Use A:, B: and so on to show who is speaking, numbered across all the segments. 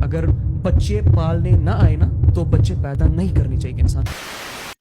A: اگر بچے پالنے نہ آئے نا تو بچے پیدا نہیں کرنے چاہیے انسان.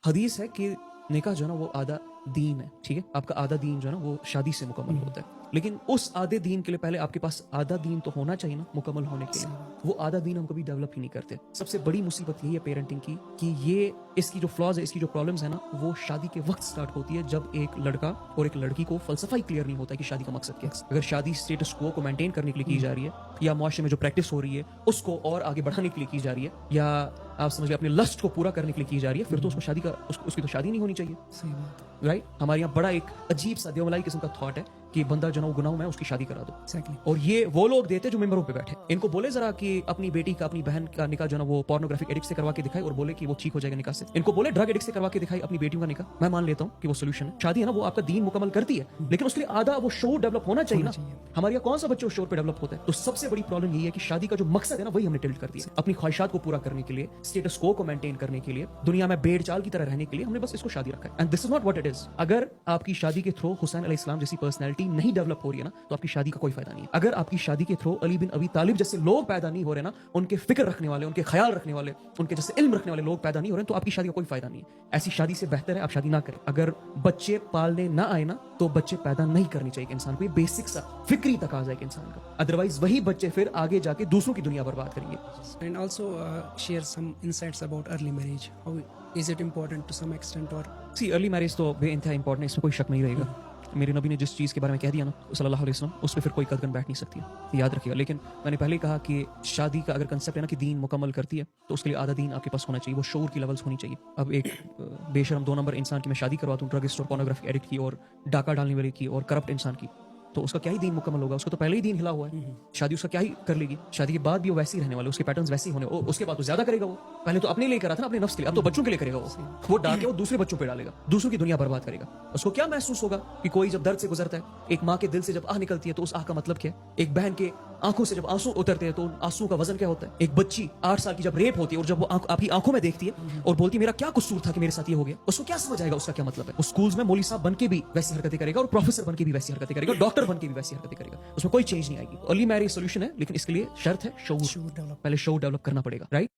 A: حدیث ہے کہ نکاح جو ہے نا وہ آدھا دین ہے, ٹھیک ہے, آپ کا آدھا دین جو ہے نا وہ شادی سے مکمل ہوتا ہے, لیکن اس آدھے دین کے لیے پہلے آپ کے پاس آدھا دین تو ہونا چاہیے نا مکمل ہونے کے لیے. وہ آدھا دین ہم کبھی ڈیولپ ہی نہیں کرتے. سب سے بڑی مصیبت یہی ہے پیرنٹنگ کی کہ یہ اس کی جو فلاز ہے, اس کی جو پرابلمز ہے نا, وہ شادی کے وقت سٹارٹ ہوتی ہے جب ایک لڑکا اور ایک لڑکی کو فلسفہ ہی کلیئر نہیں ہوتا ہے کہ شادی کا مقصد کیا ہے. اگر شادی اسٹیٹس کو مینٹین کرنے کے لیے کی جا رہی ہے یا معاشرے میں جو پریکٹس ہو رہی ہے اس کو اور آگے بڑھانے کے لیے کی جا رہی ہے, یا آپ سمجھے اپنے لسٹ کو پورا کرنے کے لیے کی جا رہی ہے, پھر تو اس کو شادی کا اس کی تو شادی نہیں ہونی چاہیے.
B: صحیح بات.
A: رائٹ, ہمارے یہاں بڑا ایک عجیب سا دیوملائی قسم کا تھاٹ ہے کہ بندہ جو نا وہ گناہ میں اس کی شادی کرا دو. اور یہ وہ لوگ دیتے جو ممبروں پہ بیٹھے, ان کو بولے ذرا کہ اپنی بیٹی کا اپنی بہن کا نکاح جو نا وہ پورنوگرافک ایڈکٹ سے کروا کے دکھائے اور بولے کہ وہ ٹھیک ہو جائے گا نکاح سے. ان کو بولے ڈرگ ایڈکٹ سے کروا کے دکھائے اپنی بیٹیوں کا نکاح, میں مان لیتا ہوں کہ وہ سولوشن ہے. شادی ہے نا وہ آپ کا دین مکمل کرتی ہے, لیکن اس کے لیے آدھا وہ شعور ڈیولپ ہونا چاہیے نا. ہمارے یہاں کون سا بچہ اس شعور پہ ڈیولپ ہوتا ہے؟ تو سب سے بڑی پرابلم یہی ہے کہ شادی کا جو مقصد ہے نا وہی ہم نے ٹلٹ کر دیا. اپنی خواہشات کو پورا کرنے کے لیے, اسٹیٹس کو مینٹین کرنے کے لیے, دنیا میں بھیڑ چال کی طرح رہنے کے لیے ہم نے بس اس کو شادی رکھا ہے. And this is not what it is. اگر آپ کی شادی کے تھرو حسین علیہ السلام جیسی پرسنالٹی نہیں ڈیولپ ہو رہی ہے نا تو آپ کی شادی کا کوئی فائدہ نہیں ہے. اگر آپ کی شادی کے تھرو علی بن ابی طالب جیسے لوگ پیدا نہیں ہو رہے نا, ان کے فکر رکھنے والے, ان کے خیال رکھنے والے, ان کے جیسے علم رکھنے والے لوگ پیدا نہیں ہو رہے ہیں, تو آپ کی شادی کا کوئی فائدہ نہیں ہے. ایسی شادی سے بہتر ہے آپ شادی نہ کریں. اگر بچے پالنے نہ آئے نا تو بچے پیدا نہیں کرنے چاہیے انسان کو. یہ بیسک سا فکری تقاضا ہے کہ انسان کا, ادروائز وہی بچے پھر آگے جا کے دوسروں کی دنیا برباد کریں گے.
B: And also share some insights about early marriage. How is it important to some extent or
A: say early marriage تو بے انتہا امپورٹنٹ ہے, اس میں کوئی شک نہیں رہے گا. میرے نبی نے جس چیز کے بارے میں کہہ دیا نا صلی اللہ علیہ وسلم, اس پہ پھر کوئی قدم بیٹھ نہیں سکتی, یاد رکھیے گا. لیکن میں نے پہلے ہی کہا کہ شادی کا اگر کنسیپٹ ہے نا کہ دین مکمل کرتی ہے تو اس کے لیے آدھا دین آپ کے پاس ہونا چاہیے, وہ شعور کی لیولز ہونی چاہیے. اب ایک بے شرم 2 نمبر انسان کی میں شادی کرواتا ہوں, ڈرگسٹ اور پورنوگرافک ایڈکٹ کی اور ڈاکہ ڈالنے والے کی اور کرپٹ انسان کی, تو اس کا کیا ہی دین مکمل ہوگا؟ اس کو تو پہلے ہی دین ہلا ہوا ہے. شادی اس کا کیا ہی کر لے گی؟ شادی کے بعد بھی وہ ویسے ہی رہنے والے, اس کے پیٹرنز ویسے ہی ہونے, اس کے بعد تو زیادہ کرے گا. وہ پہلے تو اپنے لیے کرا تھا نا, اپنے نفس کے لیے, اب تو بچوں کے لیے کرے گا. وہ ڈال کے وہ دوسرے بچوں پہ ڈالے گا, دوسروں کی دنیا برباد کرے گا. اس کو کیا محسوس ہوگا کہ کوئی جب درد سے گزرتا ہے, ایک ماں کے دل سے جب آہ نکلتی ہے تو اس آہ کا مطلب کیا ہے؟ ایک بہن کے آنکھوں سے جب آنسو اترتے ہیں تو ان آنسو کا وزن کیا ہوتا ہے؟ ایک بچی 8 سال کی جب ریپ ہوتی ہے اور جب وہ آپ کی آنکھوں میں دیکھتی ہے اور بولتی ہے میرا کیا قصور تھا کہ میرے ساتھ یہ ہو گیا, اس کو کیا سمجھ آئے گا اس کا کیا مطلب ہے؟ اس سکولز میں مولوی صاحب بن کے بھی ویسی حرکتیں کرے گا, اور پروفیسر بن کے بھی ویسی حرکتیں کرے گا, ڈاکٹر بن کے بھی ویسی حرکتیں کرے گا. اس میں کوئی چینج نہیں آئے گی. ارلی میرج سولوشن ہے, لیکن اس کے لیے شرط ہے شعور. پہلے شعور ڈیولپ کرنا پڑے گا, رائٹ.